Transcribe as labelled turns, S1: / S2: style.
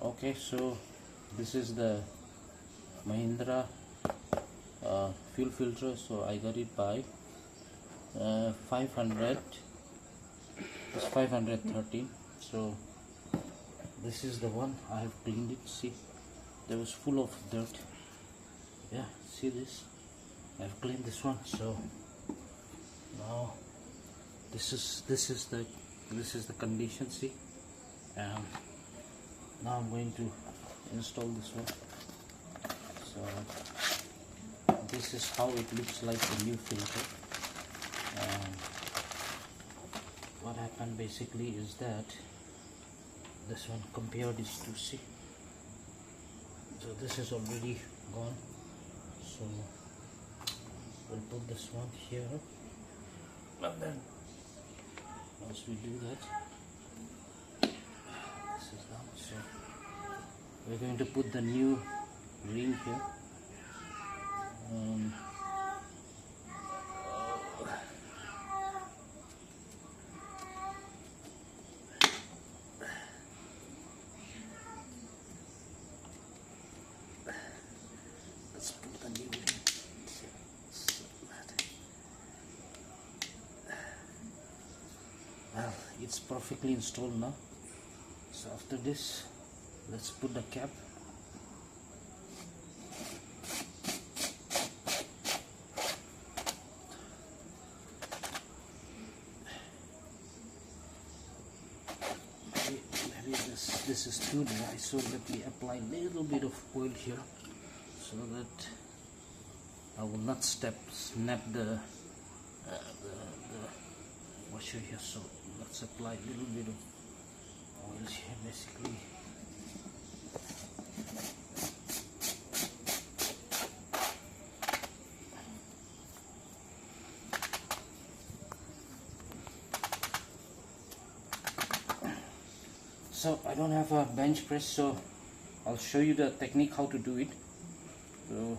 S1: Okay, so this is the Mahindra fuel filter. So I got it by 500. It's 513. So this is the one. I have cleaned it. See, there was full of dirt. Yeah, see this? I have cleaned this one. So now this is the condition. See, and now I'm going to install this one. So this is how it looks like, the new filter. And what happened basically is that this one compared these two. See, so this is already gone. So we'll put this one here, and then once we do that, this is done. So we're going to put the new ring here. Let's put the new ring here. Well, it's perfectly installed now. So after this, let's put the cap. Maybe this is too dry, so let me apply a little bit of oil here, so that I will not snap the washer here. So let's apply a little bit of oil here basically. So I don't have a bench press, so I'll show you the technique how to do it. So